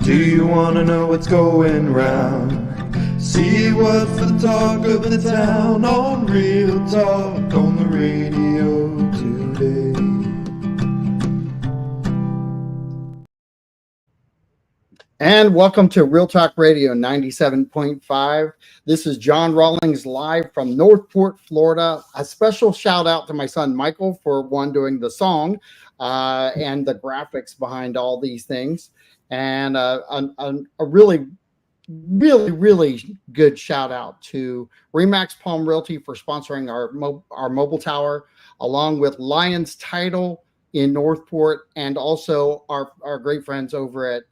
Do you wanna know what's going round? See what's the talk of the town on Real Talk on the radio today. And welcome to Real Talk Radio 97.5. This is John Rawlings live from Northport, Florida. A special shout out to my son Michael for doing the song and the graphics behind all these things. And a really good shout out to Remax Palm Realty for sponsoring our mobile tower, along with Lions Title in Northport, and also our great friends over at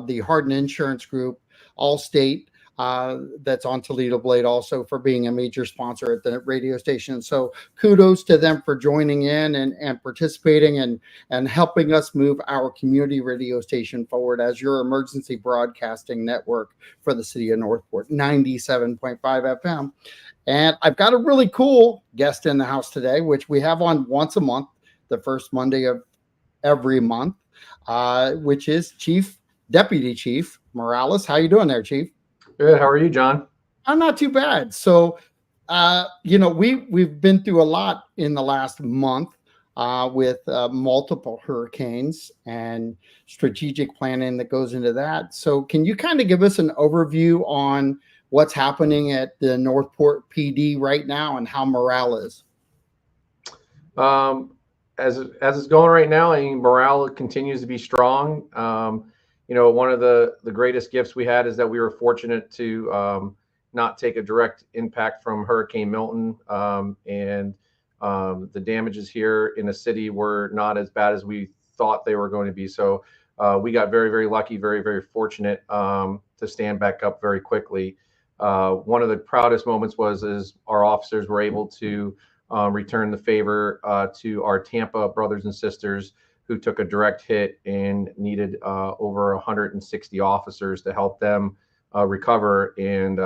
the Hardin Insurance Group, Allstate, that's on Toledo Blade, also for being a major sponsor at the radio station. So kudos to them for joining in and participating and helping us move our community radio station forward as your emergency broadcasting network for the city of Northport, 97.5 FM. And I've got a really cool guest in the house today, which we have on once a month, the first Monday of every month, which is Deputy Chief Morales. How you doing there, Chief? Good. How are you, John? I'm not too bad. So, we've been through a lot in the last month with multiple hurricanes and strategic planning that goes into that. So, can you kind of give us an overview on what's happening at the Northport PD right now and how morale is? As it's going right now, I mean, morale continues to be strong. One of the greatest gifts we had is that we were fortunate to not take a direct impact from Hurricane Milton, and the damages here in the city were not as bad as we thought they were going to be. So we got very, very lucky, very, very fortunate to stand back up very quickly. One of the proudest moments is our officers were able to return the favor to our Tampa brothers and sisters who took a direct hit and needed over 160 officers to help them recover. And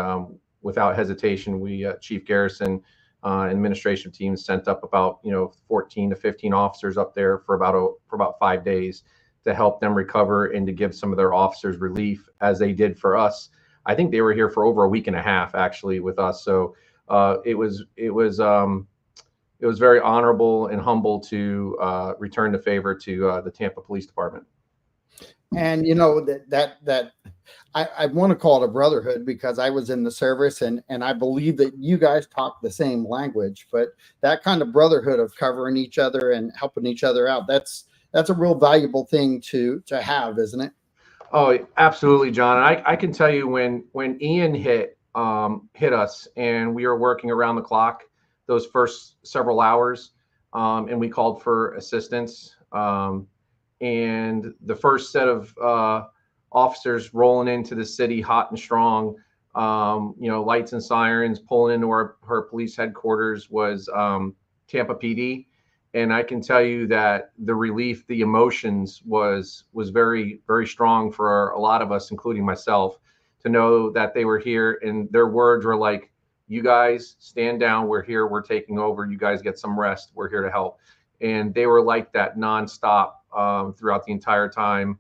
without hesitation, we Chief Garrison administration team sent up about 14 to 15 officers up there for about 5 days to help them recover and to give some of their officers relief, as they did for us. I think they were here for over a week and a half actually with us. So it was very honorable and humble to return the favor to the Tampa Police Department. And that I want to call it a brotherhood because I was in the service and I believe that you guys talk the same language, but that kind of brotherhood of covering each other and helping each other out, that's a real valuable thing to have, isn't it? Oh, absolutely, John. I can tell you when Ian hit us and we were working around the clock those first several hours, and we called for assistance. And the first set of officers rolling into the city hot and strong, lights and sirens pulling into her police headquarters was Tampa PD. And I can tell you that the relief, the emotions was very, very strong for a lot of us, including myself, to know that they were here. And their words were like, "You guys stand down. We're here. We're taking over. You guys get some rest. We're here to help." And they were like that nonstop throughout the entire time.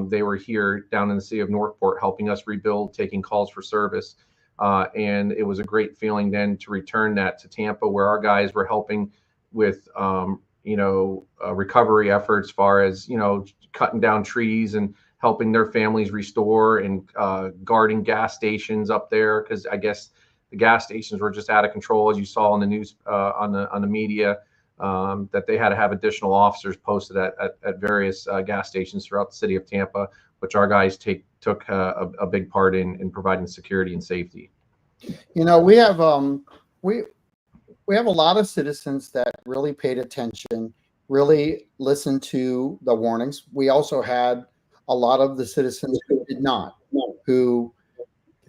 They were here down in the city of Northport, helping us rebuild, taking calls for service. And it was a great feeling then to return that to Tampa, where our guys were helping with, recovery efforts, as far as, cutting down trees and helping their families restore and guarding gas stations up there. Because I guess the gas stations were just out of control, as you saw in the news, on the media, that they had to have additional officers posted at various gas stations throughout the city of Tampa, which our guys took a big part in providing security and safety. We have a lot of citizens that really paid attention, really listened to the warnings. We also had a lot of the citizens who did not, who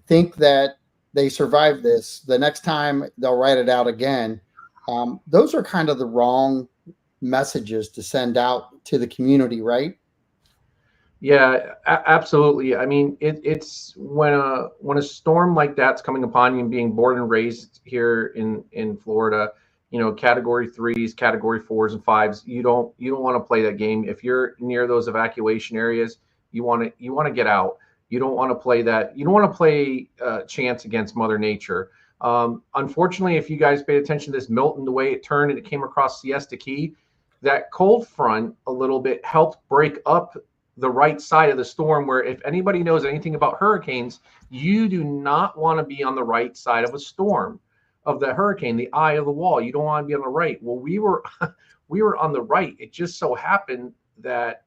think that they survived this. The next time they'll write it out again. Those are kind of the wrong messages to send out to the community, right? Yeah, absolutely. I mean, it's when a storm like that's coming upon you, and being born and raised here in Florida, category 3s, category 4s and 5s, you don't want to play that game. If you're near those evacuation areas, you want to get out. You don't want to play that. You don't want to play chance against Mother Nature. Unfortunately, if you guys paid attention to this Milton, the way it turned and it came across Siesta Key, that cold front a little bit helped break up the right side of the storm, where if anybody knows anything about hurricanes, you do not want to be on the right side of a storm, of the hurricane, the eye of the wall. You don't want to be on the right. Well, we were we were on the right. It just so happened that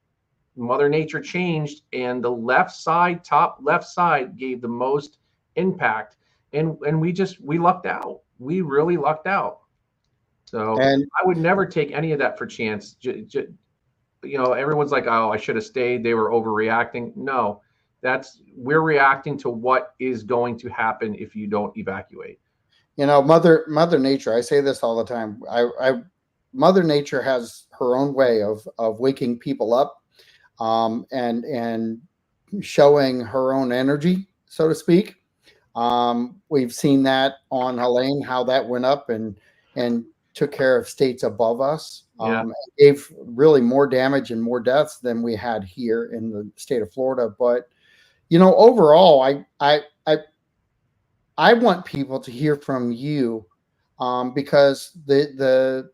Mother Nature changed, and the left side, top left side, gave the most impact, and we lucked out. We really lucked out. So And I would never take any of that for chance. Everyone's like, oh, I should have stayed. They were overreacting. No, we're reacting to what is going to happen if you don't evacuate. Mother Nature, I say this all the time. Mother Nature has her own way of waking people up, and showing her own energy, so to speak. We've seen that on Helene, how that went up and took care of states above us. Yeah. Gave really more damage and more deaths than we had here in the state of Florida. But overall, I want people to hear from you, because the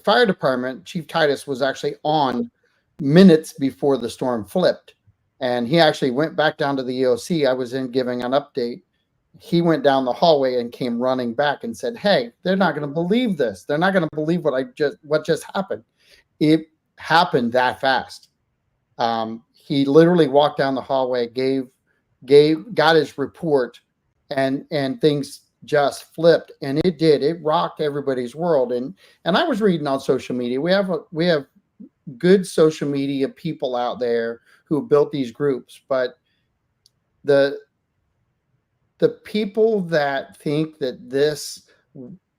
fire department, Chief Titus, was actually on minutes before the storm flipped, and he actually went back down to the EOC. I was in giving an update. He went down the hallway and came running back and said, "Hey, they're not going to believe this. They're not going to believe what just happened." It happened that fast. He literally walked down the hallway, got his report, and things just flipped, and it did. It rocked everybody's world. And I was reading on social media. We have good social media people out there who built these groups, but the people that think that this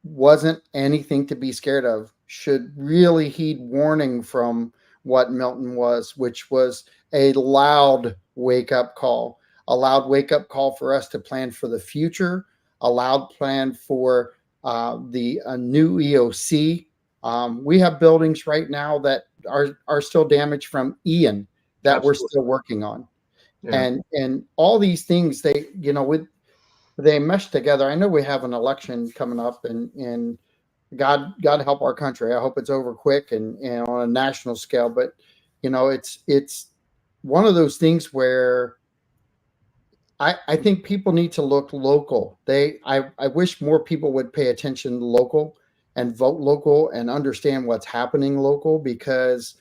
wasn't anything to be scared of should really heed warning from what Milton was, which was a loud wake-up call. A loud wake-up call for us to plan for the future, a loud plan for the new EOC. We have buildings right now that are still damaged from Ian that Absolutely. we're still working on. Yeah. And all these things, they mesh together. I know we have an election coming up, and God help our country. I hope it's over quick and on a national scale. But it's one of those things where I think people need to look local. I wish more people would pay attention local and vote local and understand what's happening local, because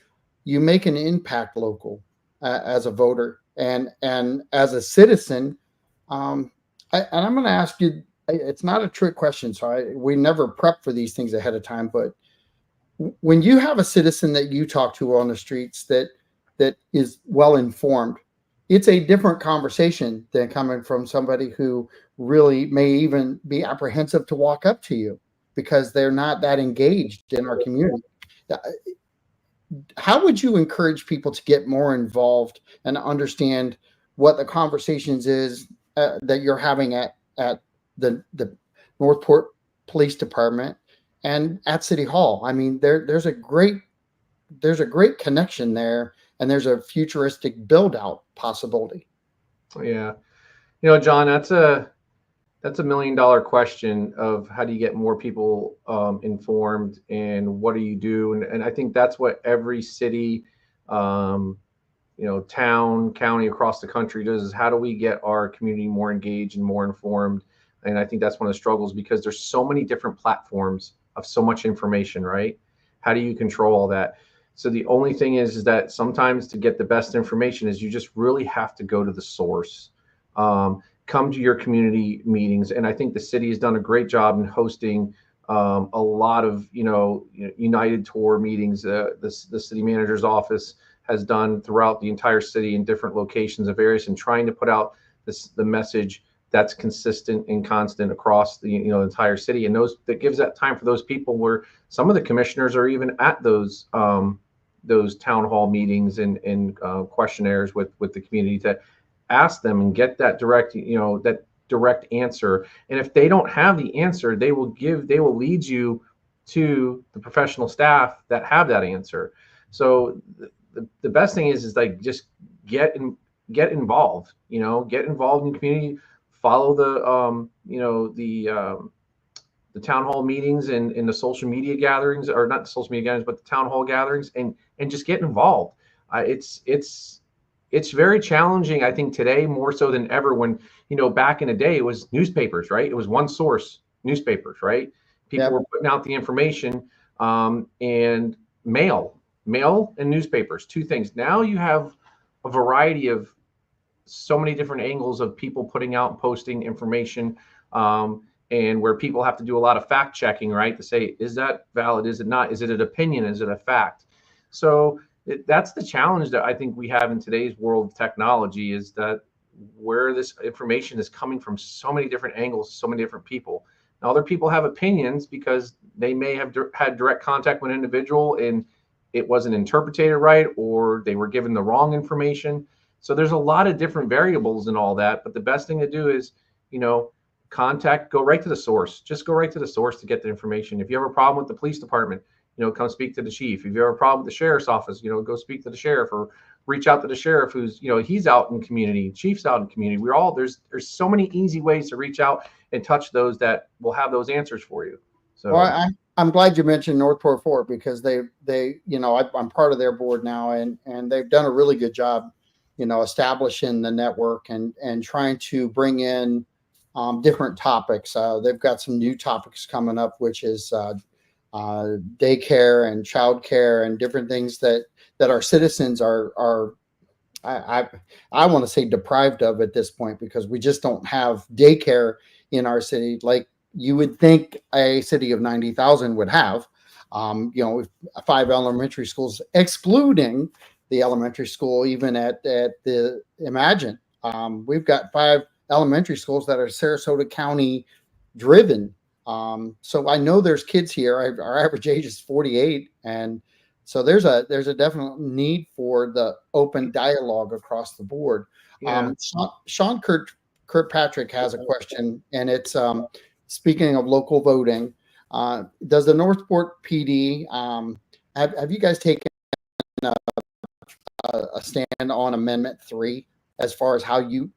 you make an impact local as a voter and as a citizen. And I'm going to ask you, it's not a trick question, so we never prep for these things ahead of time, but when you have a citizen that you talk to on the streets that is well informed, it's a different conversation than coming from somebody who really may even be apprehensive to walk up to you because they're not that engaged in our community. How would you encourage people to get more involved and understand what the conversations is that you're having at the Northport Police Department and at City Hall? I mean, there's a great connection there, and there's a futuristic build out possibility. Yeah. John, that's a $1 million question of how do you get more people informed, and what do you do? And I think that's what every city, town, county across the country does, is how do we get our community more engaged and more informed? And I think that's one of the struggles, because there's so many different platforms of so much information, right? How do you control all that? So the only thing is that sometimes to get the best information is you just really have to go to the source. Come to your community meetings. And I think the city has done a great job in hosting a lot of, United Tour meetings. The city manager's office has done throughout the entire city in different locations of areas, and trying to put out the message that's consistent and constant across the entire city. And that gives that time for those people, where some of the commissioners are even at those town hall meetings and questionnaires with the community, to ask them and get that direct answer. And if they don't have the answer, they will lead you to the professional staff that have that answer. So the best thing is like, just get involved, get involved in the community, follow the town hall meetings and the social media gatherings, or not the social media gatherings, but the town hall gatherings, and just get involved. It's very challenging, I think, today more so than ever. When, back in the day, it was newspapers, right? It was one source, newspapers, right? People Yep. were putting out the information, and mail and newspapers, two things. Now you have a variety of so many different angles of people putting out and posting information, and where people have to do a lot of fact checking, right? To say, is that valid? Is it not? Is it an opinion? Is it a fact? So that's the challenge that I think we have in today's world of technology, is that where this information is coming from so many different angles, so many different people. Now, other people have opinions because they may have had direct contact with an individual and it wasn't interpreted right, or they were given the wrong information. So there's a lot of different variables in all that. But the best thing to do is, go right to the source. Just go right to the source to get the information. If you have a problem with the police department, come speak to the chief. If you have a problem with the sheriff's office, go speak to the sheriff, or reach out to the sheriff who's, he's out in community, chief's out in community. There's so many easy ways to reach out and touch those that will have those answers for you. So Well, I'm glad you mentioned Northport Fort, because they I'm part of their board now, and they've done a really good job, establishing the network and trying to bring in different topics. They've got some new topics coming up, which is daycare and childcare and different things that our citizens are I want to say deprived of at this point, because we just don't have daycare in our city like you would think a city of 90,000 would have. 5 elementary schools, excluding the elementary school, even at the Imagine. We've got 5 elementary schools that are Sarasota County driven. So I know there's kids here. Our average age is 48, and so there's a definite need for the open dialogue across the board. yeah. Sean Kirkpatrick has a question, and it's speaking of local voting. Does the Northport PD have you guys taken a stand on Amendment 3 as far as how you,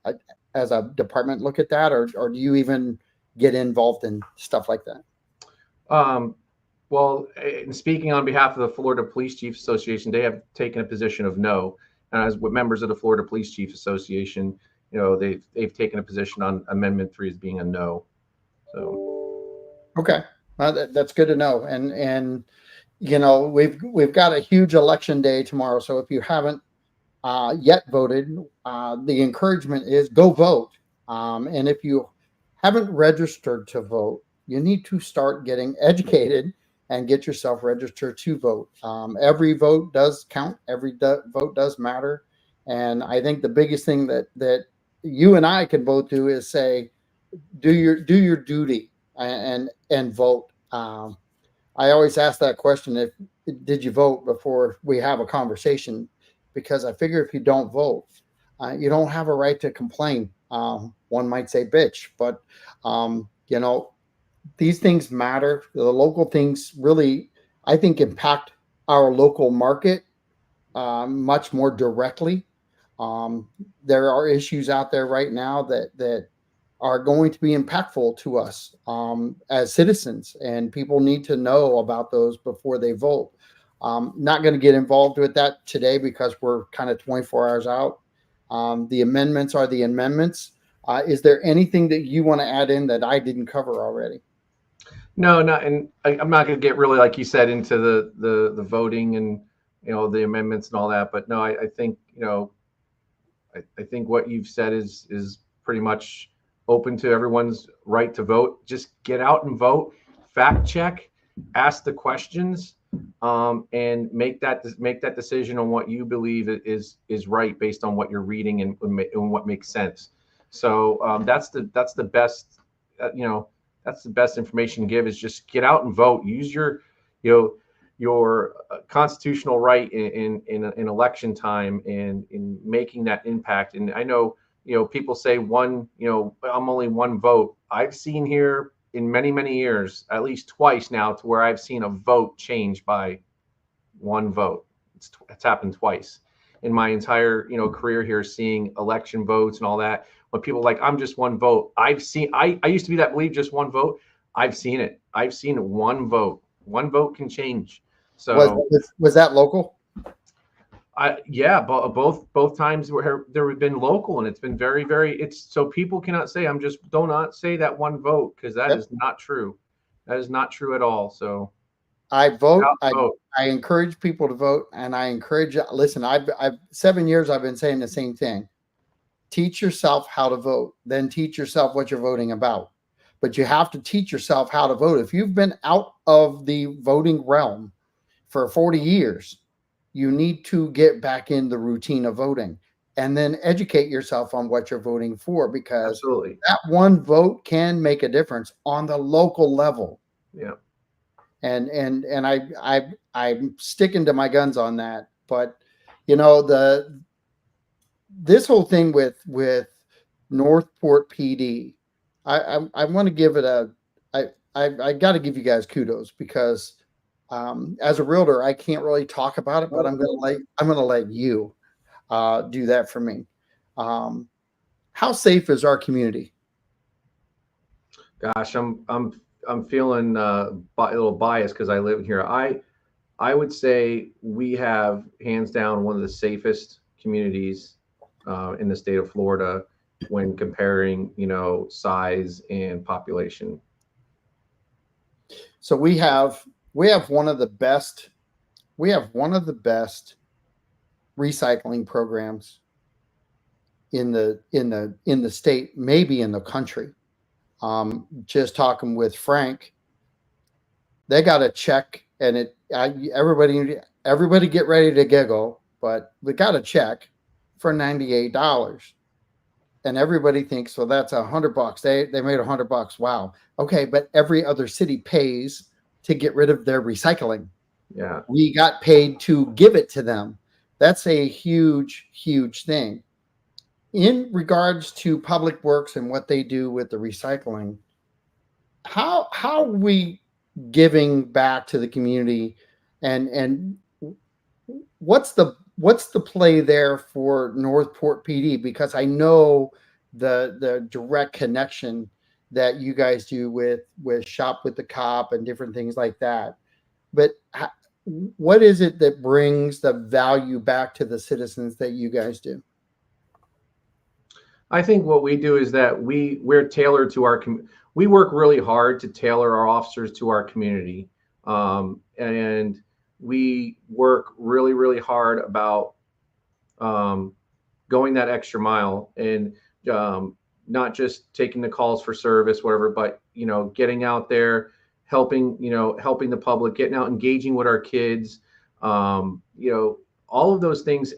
as a department, look at that, or do you even get involved in stuff like that? Well, in speaking on behalf of the Florida Police Chiefs Association, they have taken a position of no. And as with members of the Florida Police Chiefs Association, they've taken a position on Amendment 3 as being a no. So, okay, well, that's good to know. And we've got a huge election day tomorrow. So if you haven't yet voted, the encouragement is go vote. And if you haven't registered to vote, you need to start getting educated and get yourself registered to vote. Every vote does count. Every vote does matter. And I think the biggest thing that you and I can both do is say, do your duty and vote. I always ask that question: did you vote, before we have a conversation, because I figure if you don't vote, you don't have a right to complain. One might say bitch, but these things matter. The local things really, I think, impact our local market much more directly. There are issues out there right now that are going to be impactful to us as citizens, and people need to know about those before they vote. Not going to get involved with that today because we're kind of 24 hours out. The amendments are the amendments. Is there anything that you want to add in that I didn't cover already? No, not, and I'm not going to get really, like you said, into the voting and the amendments and all that. But no, I think I think what you've said is pretty much open to everyone's right to vote. Just get out and vote, fact check, ask the questions, and make that decision on what you believe is right based on what you're reading and what makes sense. So that's the best, that's the best information to give, is just get out and vote. Use your constitutional right in election time and in making that impact. And I know, people say I'm only one vote. I've seen here in many, many years, at least twice now, to where I've seen a vote change by one vote. It's happened twice in my entire, career here, seeing election votes and all that. When people are like, I'm just one vote. I used to be that believe just one vote. I've seen it. I've seen one vote. One vote can change. So was that local? Yeah, both times where there have been local, and it's been very, very. It's so people cannot say I'm just do not say that one vote, because that Yep. is not true. That is not true at all. So I out vote. vote. I encourage people to vote, and I encourage. Listen, I've 7 years. I've been saying the same thing. Teach yourself how to vote, then teach yourself what you're voting about. But you have to teach yourself how to vote. If you've been out of the voting realm for 40 years, you need to get back in the routine of voting and then educate yourself on what you're voting for, because Absolutely. that one vote can make a difference on the local level. Yeah. And I'm sticking to my guns on that. But you know, this whole thing with Northport PD, I want to give it a I got to give you guys kudos, because as a realtor, I can't really talk about it, but I'm gonna let you do that for me. How safe is our community? Gosh, I'm feeling a little biased because I live here. I would say we have hands down one of the safest communities in the state of Florida when comparing, size and population. So we have one of the best recycling programs in the state, maybe in the country. Just talking with Frank, they got a check, and everybody get ready to giggle, but we got a check for $98, and everybody thinks, well, that's $100. They made $100. Wow. Okay, but every other city pays to get rid of their recycling. Yeah. We got paid to give it to them. That's a huge, huge thing. In regards to public works and what they do with the recycling, how are we giving back to the community, and what's the play there for Northport PD? Because I know the direct connection that you guys do with Shop with the Cop and different things like that. But what is it that brings the value back to the citizens that you guys do? I think what we do is that we're tailored to we work really hard to tailor our officers to our community. And we work really, really hard about going that extra mile, and not just taking the calls for service, whatever, but, getting out there, helping the public, getting out, engaging with our kids, all of those things,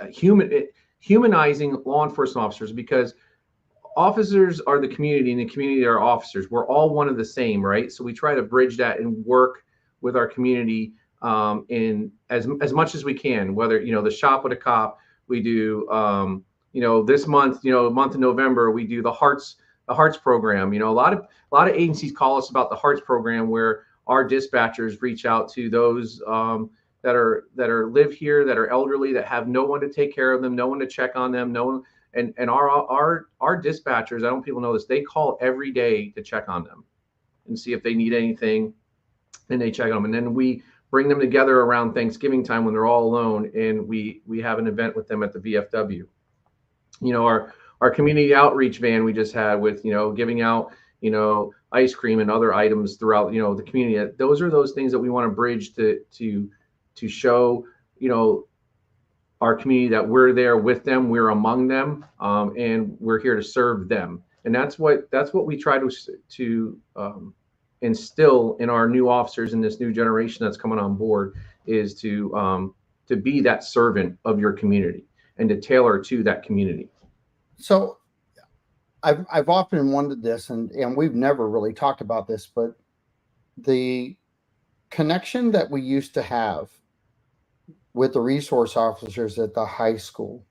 humanizing law enforcement officers, because officers are the community and the community are officers. We're all one of the same, right? So we try to bridge that and work with our community in as much as we can, whether, the Shop with a Cop, we do, this month, month of November, we do the Hearts program. A lot of agencies call us about the Hearts program, where our dispatchers reach out to those that are live here, that are elderly, that have no one to take care of them, no one to check on them, no one. And our dispatchers, I don't people know this, they call every day to check on them and see if they need anything, and they check on them. And then we bring them together around Thanksgiving time when they're all alone, and we have an event with them at the VFW. Our community outreach van we just had with, giving out, ice cream and other items throughout, the community. Those are those things that we want to bridge to show, our community that we're there with them, we're among them, and we're here to serve them. And that's what we try to instill in our new officers in this new generation that's coming on board, is to be that servant of your community and to tailor to that community. So I've often wondered this, and we've never really talked about this, but the connection that we used to have with the resource officers at the high school,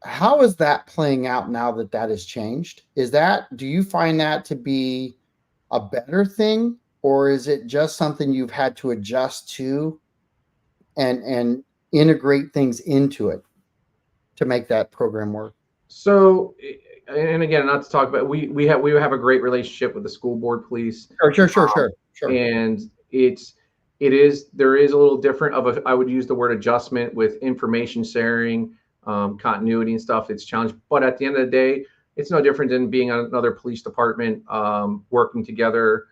how is that playing out now that has changed? Do you find that to be a better thing, or is it just something you've had to adjust to and integrate things into it to make that program work? So, and again, not to talk about, we have a great relationship with the school board police. Sure. And there is a little different of a, I would use the word adjustment with information sharing, continuity and stuff. It's challenging, but at the end of the day, it's no different than being on another police department, working together,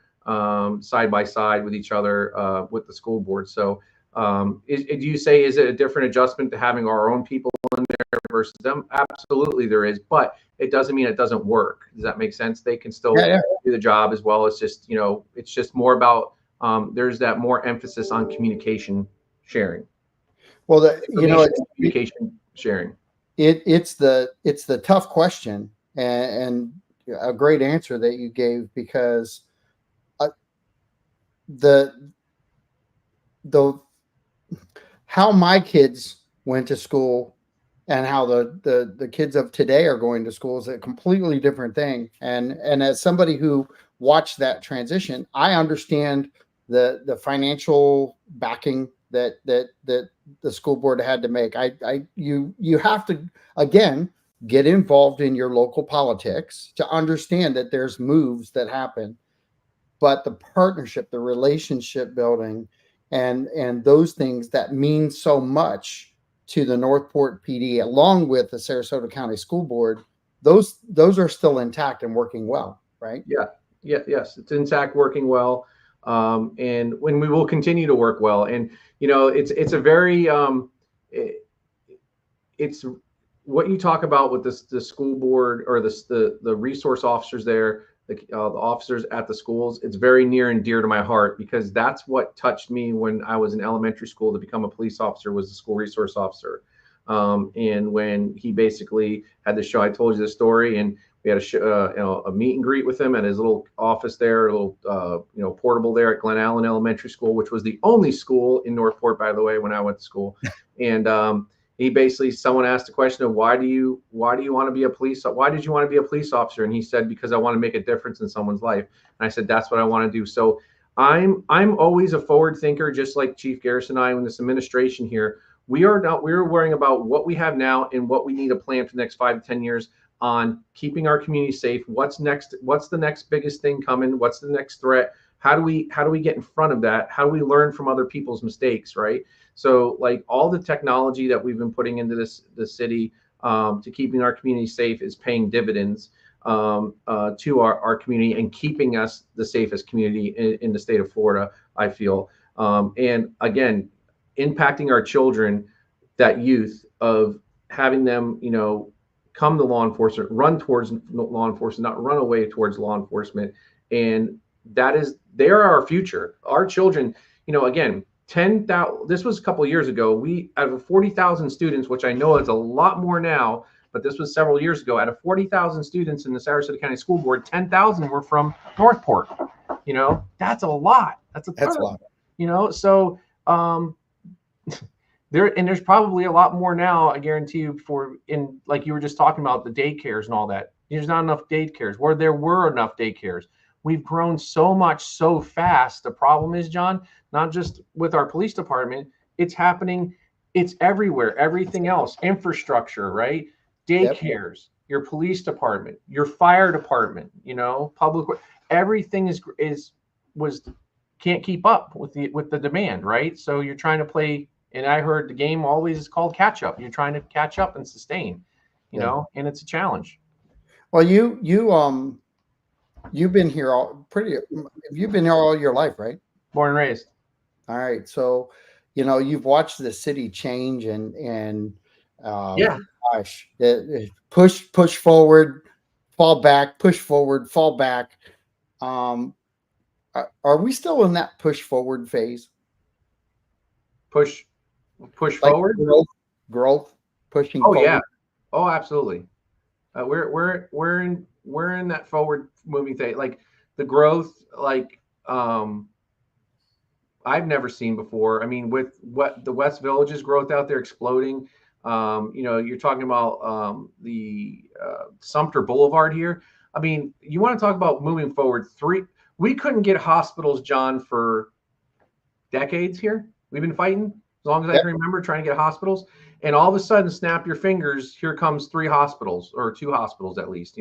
side by side with each other, with the school board. So do you say, is it a different adjustment to having our own people in there versus them? Absolutely there is, but it doesn't mean it doesn't work. Does that make sense? They can still do the job as well. It's just, it's just more about, there's that more emphasis on communication sharing. Well, communication sharing. It's the tough question, and a great answer that you gave, because the how my kids went to school and how the kids of today are going to school is a completely different thing. And as somebody who watched that transition, I understand the financial backing that the school board had to make. You have to, again, get involved in your local politics to understand that there's moves that happen, but the partnership, the relationship building, and those things that mean so much to the Northport PD, along with the Sarasota County School Board, those are still intact and working well, right? Yes, it's intact, working well, and when we will continue to work well. And it's a very it's what you talk about with the school board, or the resource officers there, the officers at the schools. It's very near and dear to my heart, because that's what touched me when I was in elementary school to become a police officer, was the school resource officer. And when he basically had the show, I told you the story, and we had a meet and greet with him at his little office there, a little portable there at Glen Allen Elementary School, which was the only school in Northport, by the way, when I went to school. And he basically, someone asked the question of why did you want to be a police officer? And he said, because I want to make a difference in someone's life. And I said, that's what I want to do. So I'm always a forward thinker, just like Chief Garrison and I in this administration here. We're worrying about what we have now and what we need to plan for the next 5 to 10 years on keeping our community safe. What's next? What's the next biggest thing coming? What's the next threat? How do we get in front of that? How do we learn from other people's mistakes, right? So like all the technology that we've been putting into the city to keeping our community safe is paying dividends to our community and keeping us the safest community in the state of Florida, I feel. And again, impacting our children, that youth, of having them, come to law enforcement, run towards law enforcement, not run away towards law enforcement. And they are our future. Our children, again, 10,000, this was a couple of years ago. We, out of 40,000 students, which I know is a lot more now, but this was several years ago, out of 40,000 students in the Sarasota County School Board, 10,000 were from Northport. That's a lot. That's a lot. So there's probably a lot more now, I guarantee you, like you were just talking about the daycares and all that. There's not enough daycares where there were enough daycares. We've grown so much so fast. The problem is, John, not just with our police department, it's happening. It's everywhere. Everything else, infrastructure, right? Daycares, your police department, your fire department, public, everything can't keep up with the demand, right? So you're trying to play, and I heard the game always is called catch up. You're trying to catch up and sustain, and it's a challenge. Well, you've been here you've been here all your life, right? Born and raised. All right. So, you've watched the city change and gosh, push forward, fall back, push forward, fall back. Are we still in that push forward phase? Push forward? Growth, pushing forward. Yeah. Oh, absolutely. We're in that forward moving thing, like the growth, like I've never seen before. I mean, with what the West Village's growth out there exploding, you're talking about the Sumter Boulevard here. I mean, you want to talk about moving forward. We couldn't get hospitals, John, for decades here. We've been fighting as long as I can remember, trying to get hospitals. And all of a sudden, snap your fingers, here comes 3 hospitals, or 2 hospitals at least,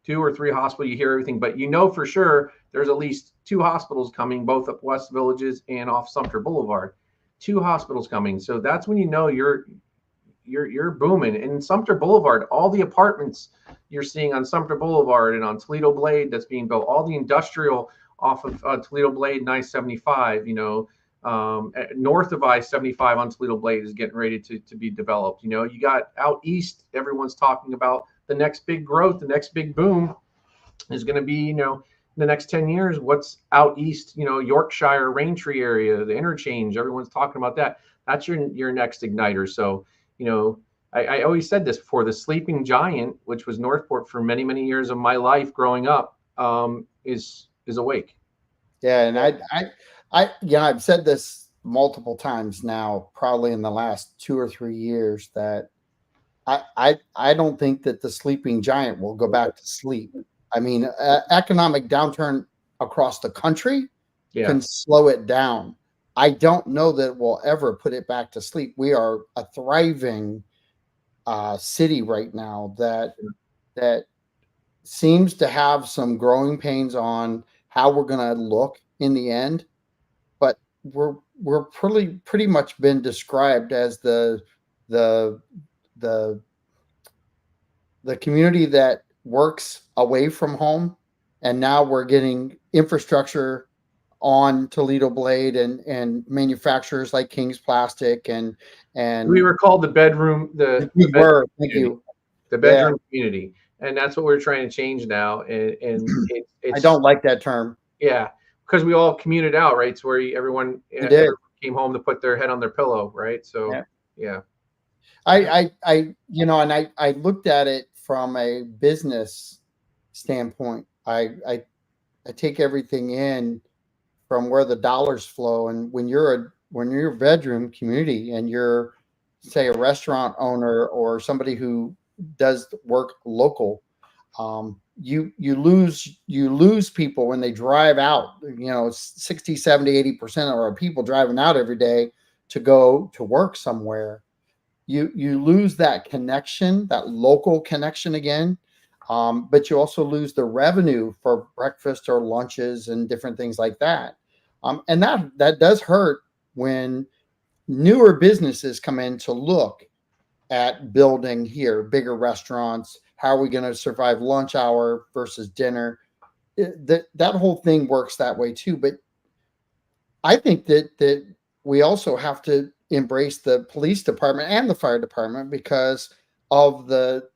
2 or 3 hospitals, you hear everything, but you know for sure there's at least 2 hospitals coming, both up West Villages and off Sumter Boulevard. 2 hospitals coming. So that's when you know you're booming. And Sumter Boulevard, all the apartments you're seeing on Sumter Boulevard and on Toledo Blade that's being built, all the industrial off of Toledo Blade and I-75, north of I-75 on Toledo Blade is getting ready to be developed. You got out east, everyone's talking about the next big growth, the next big boom is going to be, in the next 10 years, what's out east, Yorkshire, Raintree area, the interchange, everyone's talking about that. That's your next igniter. So, I always said this before, the sleeping giant, which was Northport for many, many years of my life growing up, is awake. Yeah. And I've said this multiple times now, probably in the last 2 or 3 years, that I don't think that the sleeping giant will go back to sleep. I mean, economic downturn across the country can slow it down. I don't know that we'll ever put it back to sleep. We are a thriving city right now that seems to have some growing pains on how we're going to look in the end, but we're pretty much been described as the community that works away from home, and now we're getting infrastructure on Toledo Blade and manufacturers like King's Plastic and we were called the bedroom thank you, the bedroom community, and that's what we're trying to change now. And I don't like that term. Yeah, because we all commuted out, right? It's where everyone came home to put their head on their pillow, right? So yeah. I looked at it from a business standpoint. I take everything in from where the dollars flow, and when you're a bedroom community and you're, say, a restaurant owner or somebody who does work local, you lose people when they drive out. 60, 70, 80% of our people driving out every day to go to work somewhere. You lose that connection, that local connection again. But you also lose the revenue for breakfast or lunches and different things like that. And that does hurt when newer businesses come in to look at building here, bigger restaurants. How are we going to survive lunch hour versus dinner? That whole thing works that way too. But I think that we also have to embrace the police department and the fire department because of the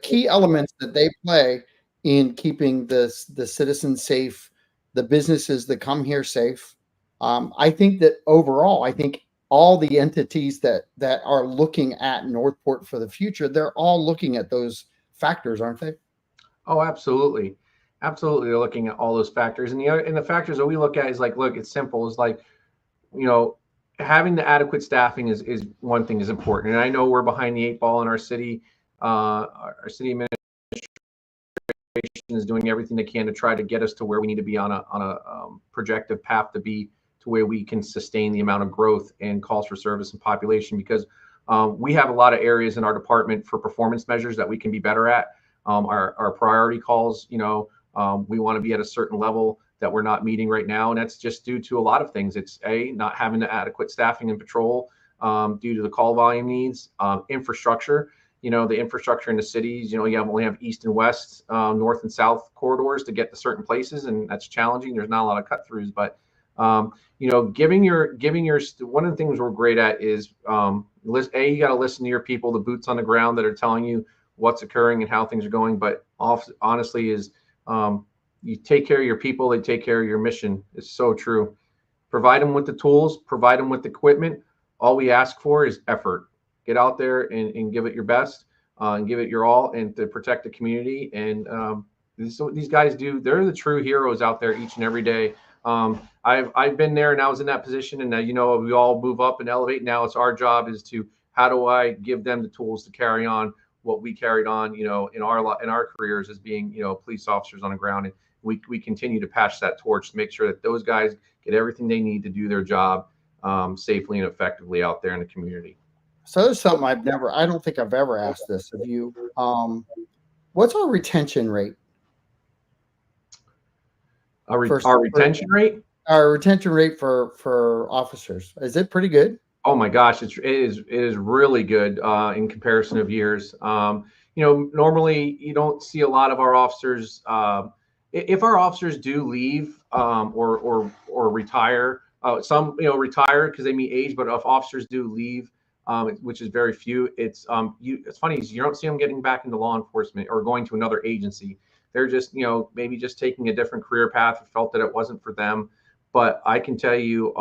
key elements that they play in keeping the citizens safe, the businesses that come here safe. I think that overall, all the entities that are looking at Northport for the future, they're all looking at those factors, aren't they? Oh, absolutely. Absolutely. They're looking at all those factors. And the factors that we look at is like, look, it's simple. It's like, having the adequate staffing is one thing is important. And I know we're behind the 8 ball in our city. Our city administration is doing everything they can to try to get us to where we need to be on a projected path to be to where we can sustain the amount of growth and calls for service and population, because we have a lot of areas in our department for performance measures that we can be better at. Our priority calls, we want to be at a certain level that we're not meeting right now. And that's just due to a lot of things. It's not having the adequate staffing and patrol due to the call volume needs, infrastructure. The infrastructure in the cities, you only have east and west, north and south corridors to get to certain places, and that's challenging. There's not a lot of cut throughs, but giving your one of the things we're great at is you got to listen to your people, the boots on the ground that are telling you what's occurring and how things are going. But honestly, is you take care of your people, they take care of your mission. It's so true. Provide them with the tools, provide them with the equipment. All we ask for is effort. Get out there and give it your best, and give it your all, and to protect the community. And this is what these guys do. They're the true heroes out there each and every day. I've been there and I was in that position, and now, we all move up and elevate. Now it's our job is to, how do I give them the tools to carry on what we carried on, in our careers as being, police officers on the ground. And we continue to pass that torch to make sure that those guys get everything they need to do their job safely and effectively out there in the community. So there's something I don't think I've ever asked this of you. What's our retention rate? Our retention rate? Our retention rate for officers, is it pretty good? Oh my gosh, it is really good in comparison of years. Normally you don't see a lot of our officers. If our officers do leave or retire, some retire because they meet age. But if officers do leave, which is very few, it's funny is you don't see them getting back into law enforcement or going to another agency. They're just maybe just taking a different career path or felt that it wasn't for them. But I can tell you.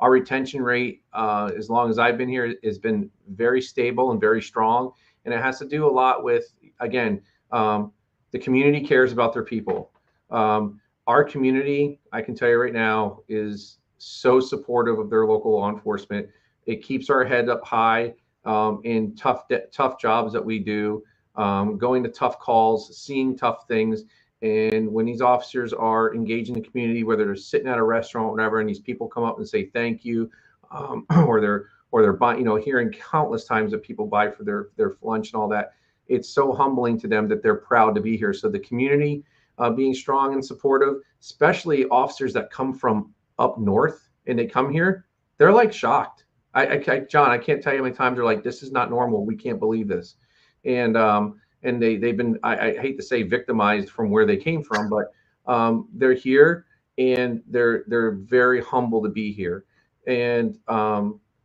Our retention rate, as long as I've been here, has been very stable and very strong. And it has to do a lot with, again, the community cares about their people. Our community, I can tell you right now, is so supportive of their local law enforcement. It keeps our head up high in tough jobs that we do, going to tough calls, seeing tough things. And when these officers are engaged in the community, whether they're sitting at a restaurant or whatever, and these people come up and say thank you, or they're buying, hearing countless times that people buy for their lunch and all that, it's so humbling to them that they're proud to be here. So the community being strong and supportive, especially officers that come from up north and they come here, they're like shocked. John, I can't tell you how many times they're like, this is not normal. We can't believe this. And they've been, I hate to say, victimized from where they came from, but they're here and they're very humble to be here. And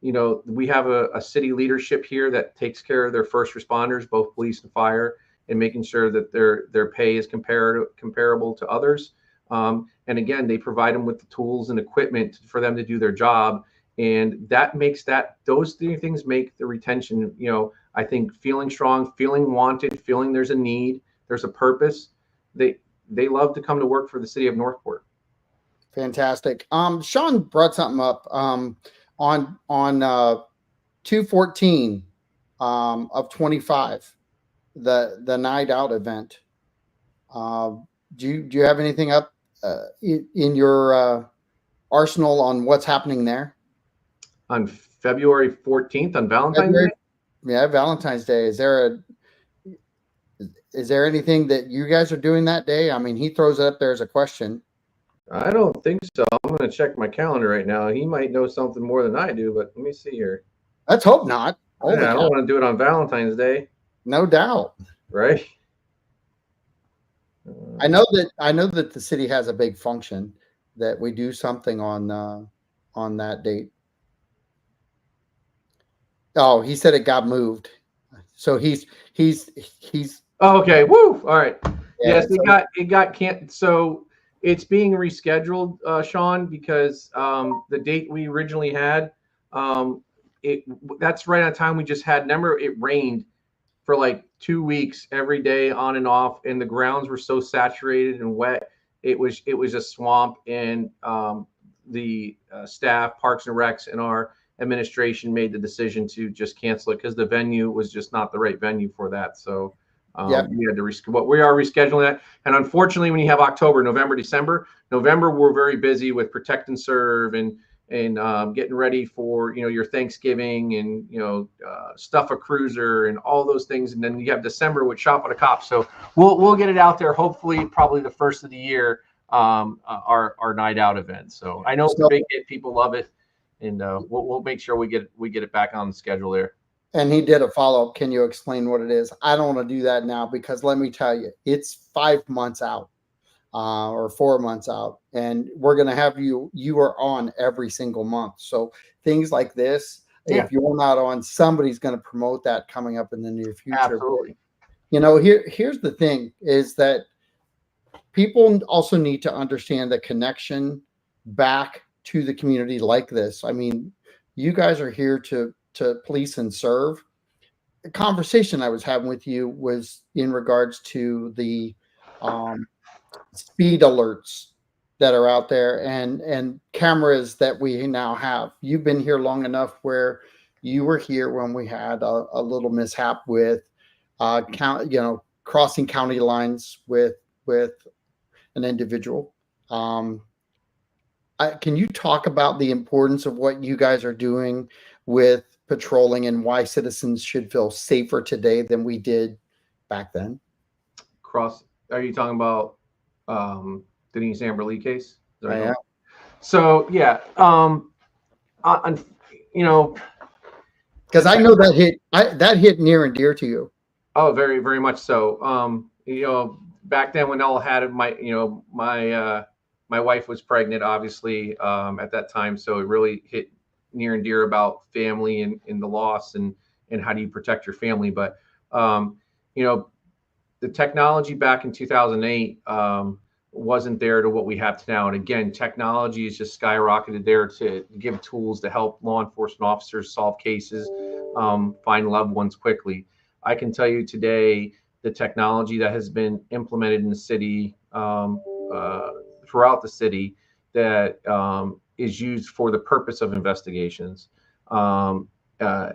we have a city leadership here that takes care of their first responders, both police and fire, and making sure that their pay is comparable to others. And again, they provide them with the tools and equipment for them to do their job. And that makes those three things make the retention, I think, feeling strong, feeling wanted, feeling there's a need, there's a purpose. They love to come to work for the city of Northport. Fantastic. Sean brought something up on 2/14 of 25, the night out event. Do you have anything up in your arsenal on what's happening there? On February 14th, on Valentine's Day? Yeah, Valentine's Day. Is there anything that you guys are doing that day? I mean, he throws it up there as a question. I don't think so. I'm going to check my calendar right now. He might know something more than I do, but let me see here. Let's hope not. I don't want to do it on Valentine's Day. No doubt. Right? I know that the city has a big function that we do something on that date. Oh, he said it got moved. So he's oh, okay. Woo. All right. Yeah, yes, it got can't. So it's being rescheduled, Sean, because the date we originally had, that's right on time we just had. Remember, it rained for like 2 weeks every day on and off, and the grounds were so saturated and wet. It was a swamp, and the staff, Parks and Recs, and our administration made the decision to just cancel it because the venue was just not the right venue for that. So we had to we are rescheduling that. And unfortunately, when you have October, November, November, we're very busy with Protect and Serve and getting ready for your Thanksgiving and stuff a cruiser and all those things. And then you have December with Shop at a Cop. So we'll get it out there. Hopefully, probably the first of the year, our night out event. So I know it's a big hit. People love it. And we'll make sure we get it back on the schedule there. And he did a follow-up. Can you explain what it is? I don't want to do that now because let me tell you, it's 5 months out or 4 months out. And we're going to have you are on every single month. So things like this, if you're not on, somebody's going to promote that coming up in the near future. Absolutely. Here's the thing is that people also need to understand the connection back to the community like this. I mean, you guys are here to police and serve. The conversation I was having with you was in regards to the speed alerts that are out there and cameras that we now have. You've been here long enough where you were here when we had a little mishap with crossing county lines with an individual. Can you talk about the importance of what you guys are doing with patrolling and why citizens should feel safer today than we did back then? cross. Are you talking about Denise Amberly case? Is that what I you're am. talking about? So yeah, you know, Because I know that hit near and dear to you. oh, very, very much so. You know, back then when Ella had it, my wife was pregnant, obviously, at that time. So it really hit near and dear about family and the loss and how do you protect your family. But, you know, the technology back in 2008 wasn't there to what we have to now. And again, technology is just skyrocketed there to give tools to help law enforcement officers solve cases, find loved ones quickly. I can tell you today the technology that has been implemented in the city, throughout the city, that is used for the purpose of investigations. Um, uh,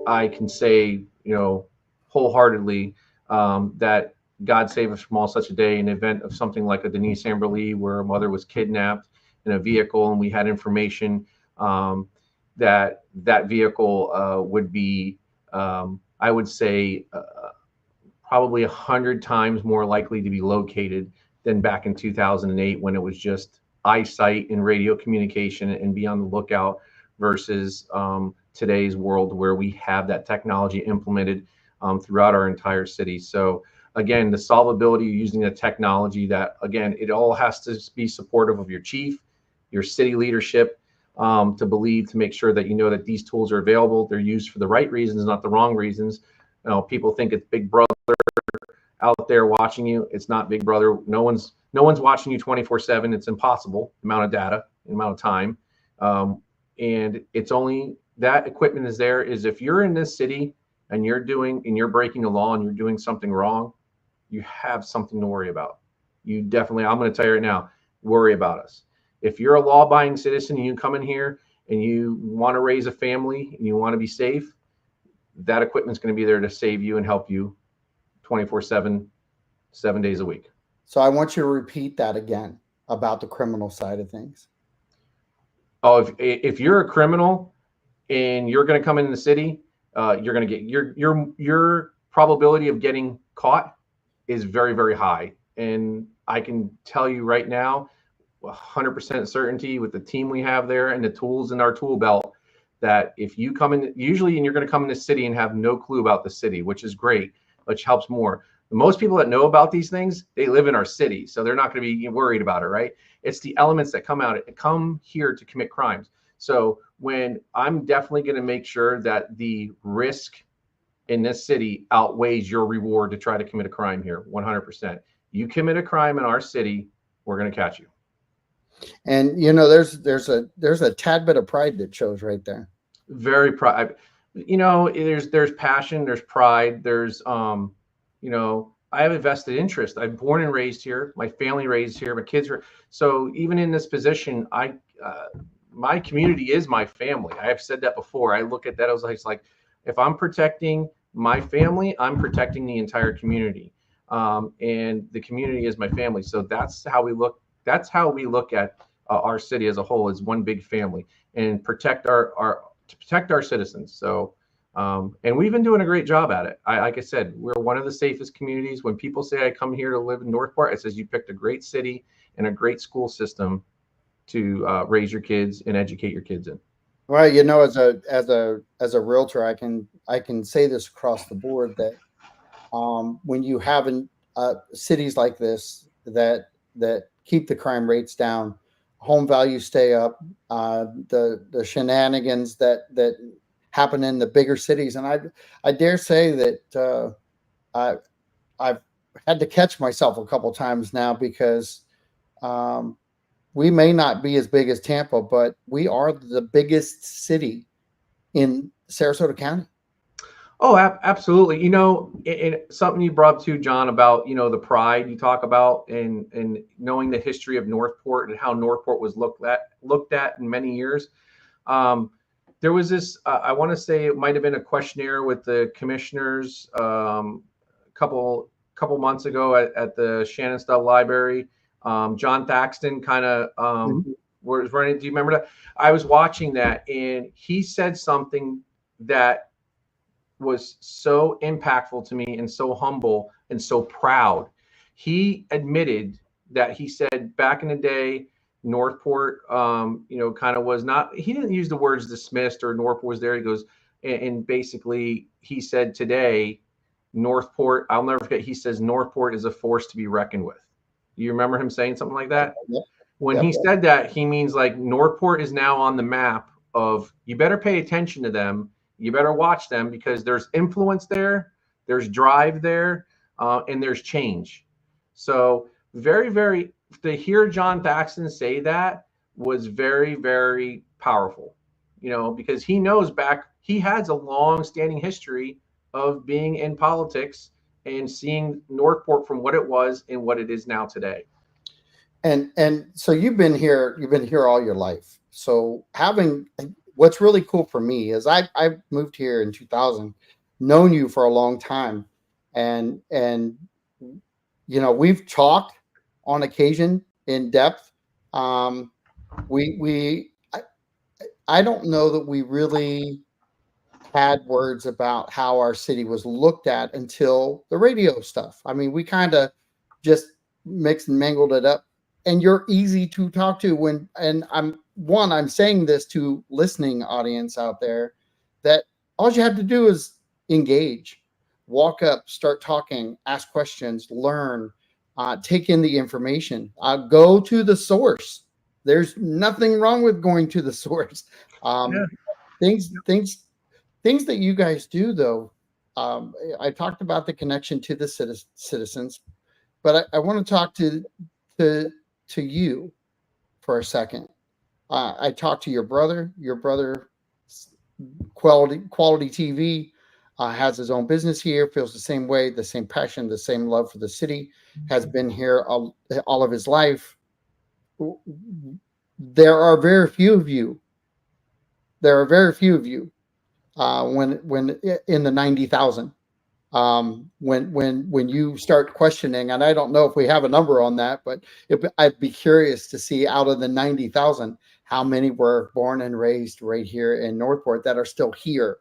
I can say, you know, wholeheartedly, that God save us from all such a day. In the event of something like a Denise Amberly, where a mother was kidnapped in a vehicle, and we had information that that vehicle would be, I would say, probably 100 times more likely to be located than back in 2008 when it was just eyesight and radio communication and be on the lookout versus today's world where we have that technology implemented throughout our entire city. So again, the solvability using the technology, that again, it all has to be supportive of your chief, your city leadership, to believe, to make sure that you know that these tools are available. They're used for the right reasons, not the wrong reasons. You know, people think it's Big Brother out there watching you. It's not Big Brother. No one's watching you 24/7. It's impossible. Amount of data, amount of time, and it's only that equipment is there is if you're in this city and you're breaking the law and you're doing something wrong, you have something to worry about. You definitely, I'm going to tell you right now, worry about us. If you're a law-abiding citizen and you come in here and you want to raise a family and you want to be safe, that equipment's going to be there to save you and help you 24/7, 7 days a week. So I want you to repeat that again about the criminal side of things. Oh, if you're a criminal and you're going to come in the city, you're going to get your probability of getting caught is very, very high. And I can tell you right now, 100% certainty with the team we have there and the tools in our tool belt, that if you come in, usually, and you're going to come in the city and have no clue about the city, which is great, which helps more. Most people that know about these things, they live in our city, so they're not going to be worried about it, right? It's the elements that come here to commit crimes. So when I'm definitely going to make sure that the risk in this city outweighs your reward to try to commit a crime here, 100%. You commit a crime in our city, we're going to catch you. And you know, there's a tad bit of pride that shows right there. Very proud. You know, there's passion, there's pride, there's you know, I have a vested interest. I'm born and raised here. My family raised here. My kids are. So even in this position, my community is my family. I have said that before. I look at that as like, if I'm protecting my family, I'm protecting the entire community, and the community is my family. So that's how we look. That's how we look at our city as a whole, as one big family, and protect our citizens. So. And we've been doing a great job at it. Like I said, we're one of the safest communities. When people say I come here to live in Northport, it says you picked a great city and a great school system to raise your kids and educate your kids in. Well, you know, as a realtor, I can say this across the board that when you have cities like this that keep the crime rates down, home values stay up, the shenanigans that happen in the bigger cities, and I dare say that I've had to catch myself a couple times now because we may not be as big as Tampa, but we are the biggest city in Sarasota County. Oh, absolutely. You know, something you brought up too, John, about, you know, the pride you talk about, and knowing the history of Northport and how Northport was looked at in many years. There was this, I want to say it might have been a questionnaire with the commissioners couple months ago at the Shannon Stubb Library. John Thaxton kind of was running. Do you remember that? I was watching that, and he said something that was so impactful to me and so humble and so proud. he admitted that he said back in the day, Northport, kind of was not, he didn't use the words dismissed or Northport was there. He goes, and basically he said today, Northport, I'll never forget, he says Northport is a force to be reckoned with. You remember him saying something like that? Yep. When he said that, he means like Northport is now on the map of, you better pay attention to them. You better watch them because there's influence there, there's drive there, and there's change. So very, very, to hear John Thaxton say that was very, very powerful, because he knows he has a long standing history of being in politics and seeing Northport from what it was and what it is now today. And so you've been here all your life. So what's really cool for me is I moved here in 2000, known you for a long time, and we've talked on occasion in depth. I don't know that we really had words about how our city was looked at until the radio stuff. I mean, we kind of just mixed and mangled it up. And you're easy to talk to I'm saying this to listening audience out there, that all you have to do is engage, walk up, start talking, ask questions, learn, take in the information, go to the source. There's nothing wrong with going to the source. Things that you guys do, though. I talked about the connection to the citizens, but I want to talk to you for a second. I talked to your brother. Your brother, Quality TV, has his own business here, feels the same way, the same passion, the same love for the city, has been here all of his life. There are very few of you. When in the 90,000. When you start questioning, and I don't know if we have a number on that, but I'd be curious to see out of the 90,000, how many were born and raised right here in Northport that are still here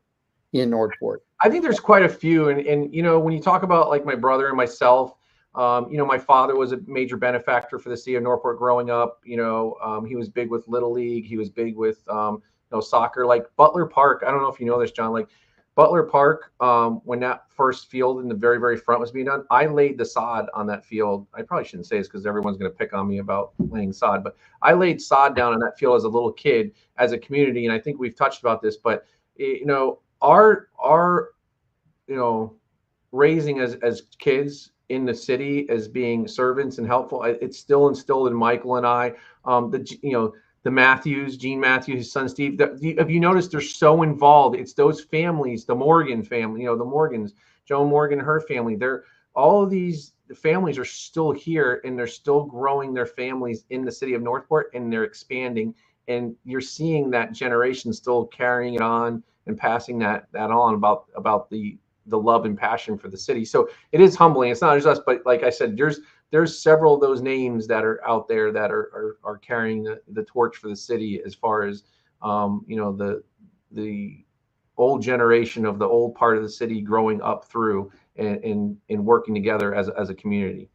in Northport. I think there's quite a few. And when you talk about like my brother and myself, my father was a major benefactor for the city of Northport growing up. He was big with Little League. He was big with, soccer, like Butler Park. I don't know if you know this, John, like Butler Park, when that first field in the very, very front was being done, I laid the sod on that field. I probably shouldn't say this because everyone's going to pick on me about laying sod, but I laid sod down on that field as a little kid, as a community. And I think we've touched about this, but our raising as kids in the city as being servants and helpful, it's still instilled in Michael and I. The Matthews, Gene Matthews, his son Steve. Have you noticed they're so involved? It's those families, the Morgan family, the Morgans, Joan Morgan, her family. All of these families are still here, and they're still growing their families in the city of Northport, and they're expanding. And you're seeing that generation still carrying it on and passing that on about the love and passion for the city. So it is humbling. It's not just us, but like I said, there's several of those names that are out there that are carrying the torch for the city, as far as the old generation of the old part of the city growing up through and working together as a community.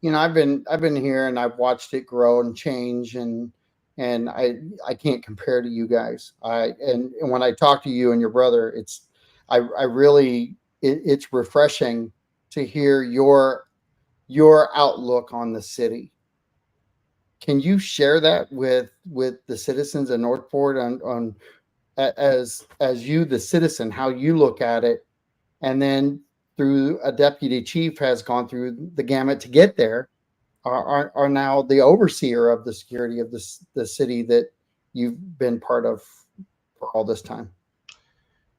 I've been here and I've watched it grow and change, and I can't compare to you guys. And when I talk to you and your brother, it's refreshing to hear your outlook on the city. Can you share that with the citizens of Northport on as you, the citizen, how you look at it, and then through a deputy chief has gone through the gamut to get there, are now the overseer of the security of the city that you've been part of for all this time?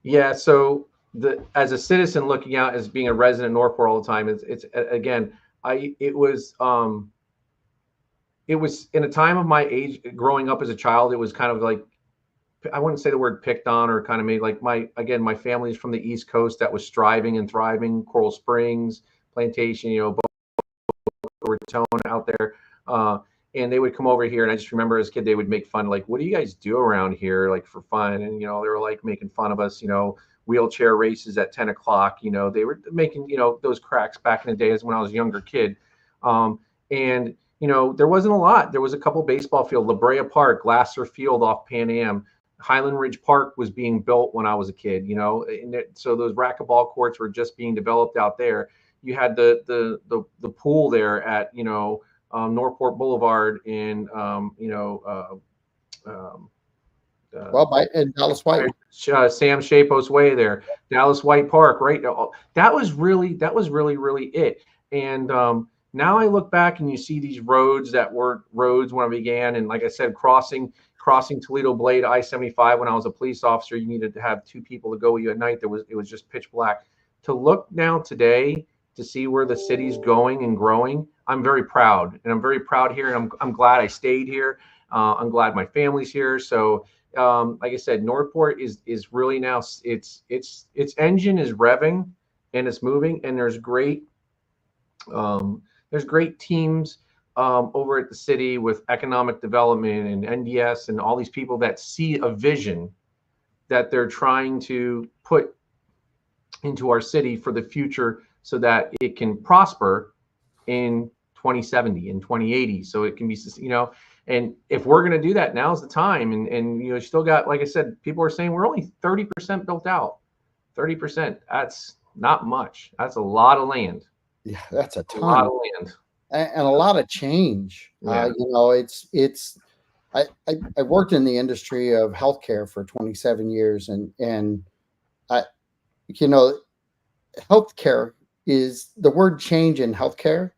Yeah. So as a citizen looking out, as being a resident of Northport all the time, it's again, it was in a time of my age, growing up as a child, it was kind of like, I wouldn't say the word picked on, or kind of made like my family's from the East Coast that was striving and thriving, Coral Springs, Plantation, Boca Raton out there. And they would come over here. And I just remember as a kid, they would make fun, like, what do you guys do around here? Like for fun. And, they were like making fun of us, wheelchair races at 10 o'clock, they were making, those cracks back in the days when I was a younger kid. And there wasn't a lot. There was a couple baseball field, La Brea Park, Glasser Field off Pan Am. Highland Ridge Park was being built when I was a kid, so those racquetball courts were just being developed out there. You had the pool there at Northport Boulevard in and Dallas White, Sam Shapos Way there, Dallas White Park, right? That was really it. And now I look back and you see these roads that weren't roads when I began, and like I said, crossing Toledo Blade I-75 when I was a police officer, you needed to have two people to go with you at night. It was just pitch black. To look now today to see where the city's going and growing, I'm very proud, and I'm very proud here, and I'm glad I stayed here. I'm glad my family's here. So, like I said, Northport is really now its engine is revving and it's moving, and there's great teams over at the city with economic development and NDS and all these people that see a vision that they're trying to put into our city for the future so that it can prosper in 2070 and 2080. So it can be, and if we're going to do that, now's the time. And you still got, like I said, people are saying we're only 30% built out. 30%. That's not much. That's a lot of land. Yeah, that's a ton. A lot of land. And a lot of change. Yeah. I worked in the industry of healthcare for 27 years, and healthcare is the word change in healthcare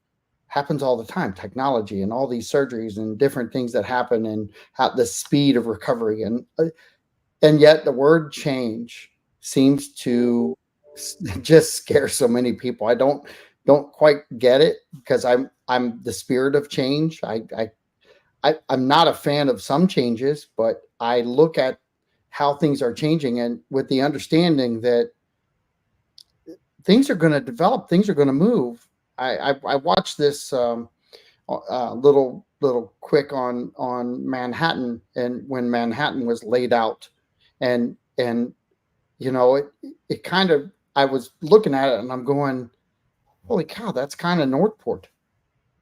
happens all the time. Technology and all these surgeries and different things that happen, and how the speed of recovery, and yet the word change seems to just scare so many people. I don't quite get it, because I'm the spirit of change. I'm not a fan of some changes, but I look at how things are changing, and with the understanding that things are going to develop, things are going to move. I watched this little quick on Manhattan, and when Manhattan was laid out, and it kind of, I was looking at it and I'm going, holy cow, that's kind of Northport.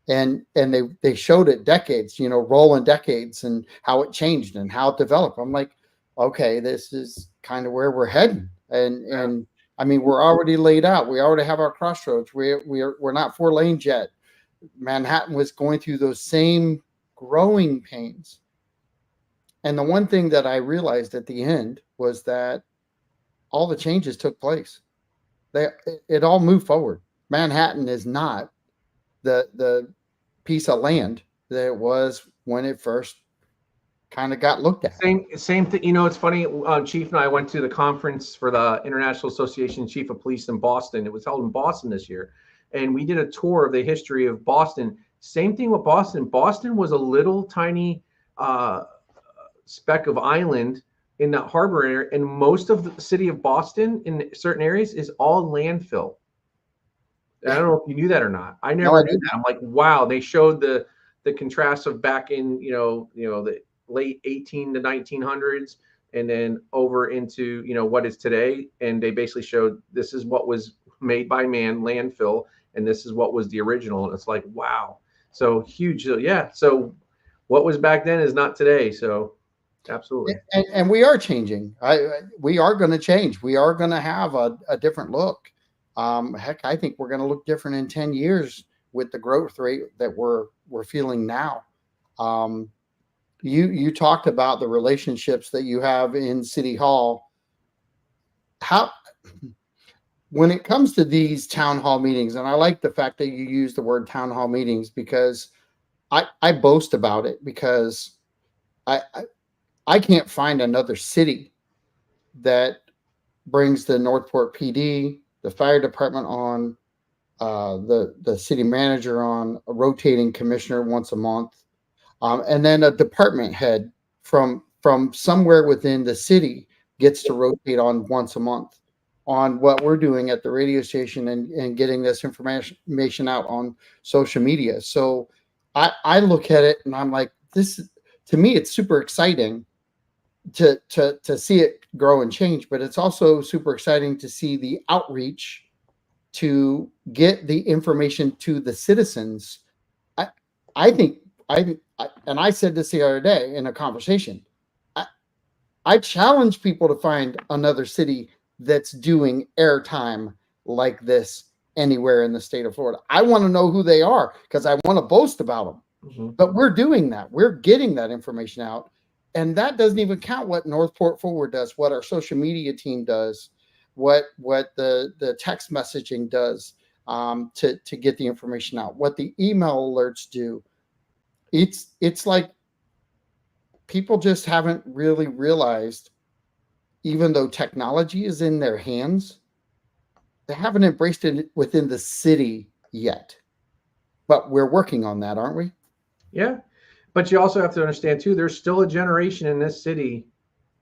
And they showed it decades, rolling decades, and how it changed and how it developed. I'm like, okay, this is kind of where we're heading. And I mean, we're already laid out. We already have our crossroads. We're not 4 lanes yet. Manhattan was going through those same growing pains. And the one thing that I realized at the end was that all the changes took place. It all moved forward. Manhattan is not the piece of land that it was when it first kind of got looked at. Same thing. It's funny. Chief and I went to the conference for the International Association Chief of Police in Boston. It was held in Boston this year, and we did a tour of the history of Boston. Same thing with Boston. Boston was a little tiny speck of island in that harbor area, and most of the city of Boston in certain areas is all landfill. I don't know if you knew that or not. I never knew that. I'm like, wow. They showed the contrast of back in the late 18 to 1900s, and then over into what is today, and they basically showed this is what was made by man, landfill, and this is what was the original. And it's like, wow. So huge. Yeah. So what was back then is not today. So absolutely. And we are changing. We are going to change. We are going to have a different look. Heck, I think we're going to look different in 10 years with the growth rate that we're feeling now. You talked about the relationships that you have in City Hall. When it comes to these town hall meetings, and I like the fact that you use the word town hall meetings, because I boast about it, because I can't find another city that brings the Northport PD, the fire department on, the city manager on, a rotating commissioner once a month, and then a department head from somewhere within the city gets to rotate on once a month on what we're doing at the radio station and getting this information out on social media. So I look at it and I'm like, this, to me, it's super exciting to see it grow and change, but it's also super exciting to see the outreach to get the information to the citizens I think and I said this the other day in a conversation. I, I challenge people to find another city that's doing airtime like this anywhere in the state of Florida. I want to know who they are because I want to boast about them. Mm-hmm. But we're doing that. We're getting that information out. And that doesn't even count what Northport Forward does, what our social media team does, what the text messaging does to get the information out, what the email alerts do. It's like people just haven't really realized, even though technology is in their hands, they haven't embraced it within the city yet. But we're working on that, aren't we? Yeah. But you also have to understand too, there's still a generation in this city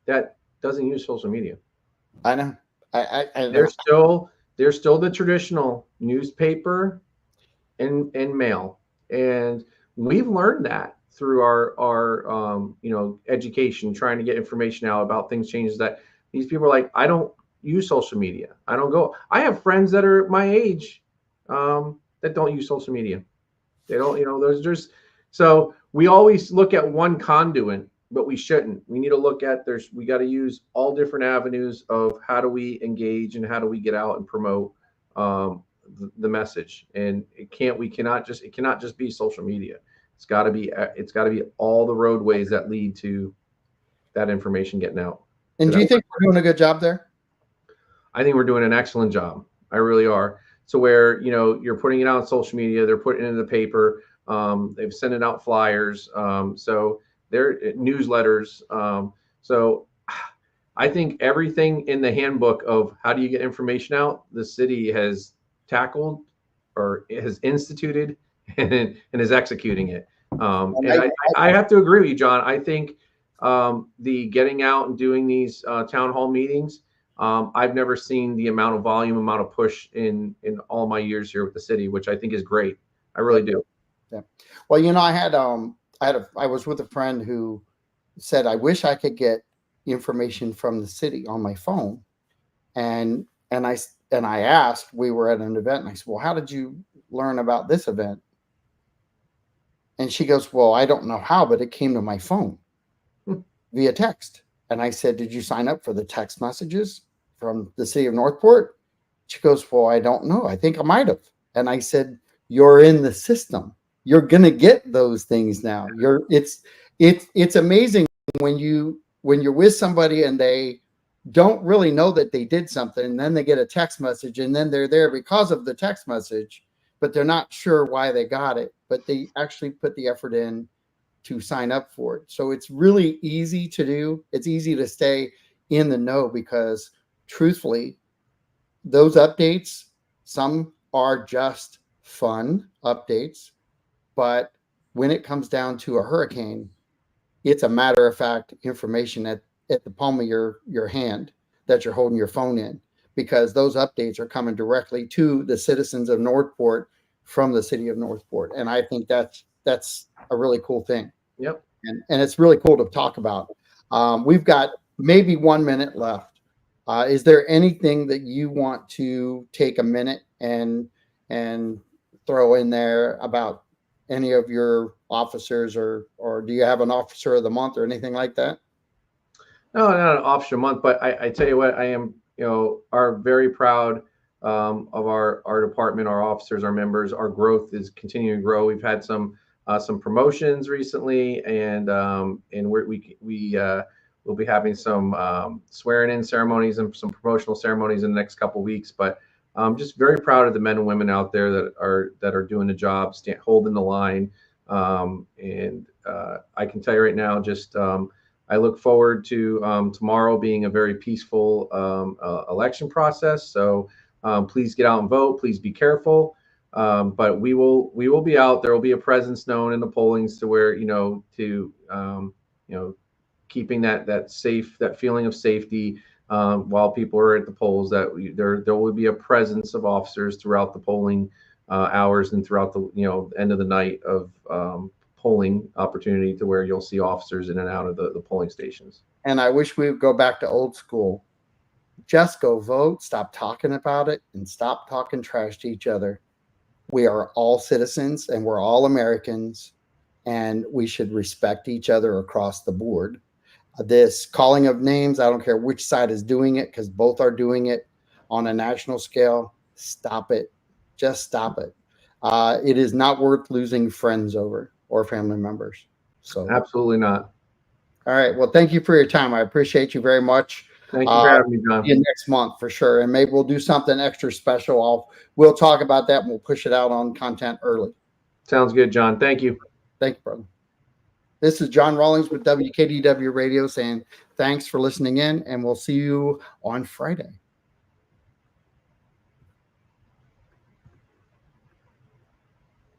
that doesn't use social media. I know. I know. There's still the traditional newspaper and mail. And we've learned that through our education, trying to get information out about things, changes that these people are like, I don't use social media. I don't go. I have friends that are my age that don't use social media. They don't, so we always look at one conduit, but we shouldn't. We need to look at we got to use all different avenues of how do we engage and how do we get out and promote the message. And it cannot just be social media. It's got to be all the roadways that lead to that information getting out. And do you think we're doing a good job there? I think we're doing an excellent job. I really are. So where, you're putting it out on social media, they're putting it in the paper, they've sent it out flyers. So they're newsletters. So I think everything in the handbook of how do you get information out, the city has tackled or has instituted and is executing it. And I have to agree with you, John. I think the getting out and doing these town hall meetings, I've never seen the amount of push in all my years here with the city, which I think is great. I really do. Yeah. Well, I was with a friend who said, I wish I could get information from the city on my phone. And I asked, we were at an event and I said, well, how did you learn about this event? And she goes, well, I don't know how, but it came to my phone via text. And I said, did you sign up for the text messages from the city of Northport? She goes, well, I don't know. I think I might have. And I said, you're in the system. You're going to get those things now. It's amazing when you're with somebody and they don't really know that they did something, and then they get a text message, and then they're there because of the text message, but they're not sure why they got it, but they actually put the effort in to sign up for it. So it's really easy to do. It's easy to stay in the know because truthfully, those updates, some are just fun updates, but when it comes down to a hurricane, it's a matter of fact information at the palm of your hand that you're holding your phone in, because those updates are coming directly to the citizens of Northport from the city of Northport. And I think that's a really cool thing. Yep. And it's really cool to talk about. We've got maybe 1 minute left. Is there anything that you want to take a minute and throw in there about any of your officers, or do you have an officer of the month or anything like that? No, not an officer month, but I tell you what, I am, are very proud of our department, our officers, our members. Our growth is continuing to grow. We've had some promotions recently, and we'll be having some swearing in ceremonies and some promotional ceremonies in the next couple of weeks. But I'm just very proud of the men and women out there that are doing the job, holding the line. And I can tell you right now, just I look forward to tomorrow being a very peaceful election process. So please get out and vote. Please be careful. But we will be out. There will be a presence known in the pollings to where keeping that feeling of safety while people are at the polls. That there will be a presence of officers throughout the polling hours and throughout the end of the night of polling opportunity, to where you'll see officers in and out of the polling stations. And I wish we would go back to old school. Just go vote, stop talking about it, and stop talking trash to each other. We are all citizens and we're all Americans. and we should respect each other across the board. This calling of names, I don't care which side is doing it, because both are doing it on a national scale. Stop it. Just stop it. It is not worth losing friends over or family members. So Absolutely not. all right. Well, thank you for your time. I appreciate you very much. Thank you for having me, John. See you next month for sure. And maybe we'll do something extra special. We'll talk about that and we'll push it out on content early. Sounds good, John. Thank you. Thank you, brother. This is John Rawlings with WKDW Radio saying thanks for listening in, and we'll see you on Friday.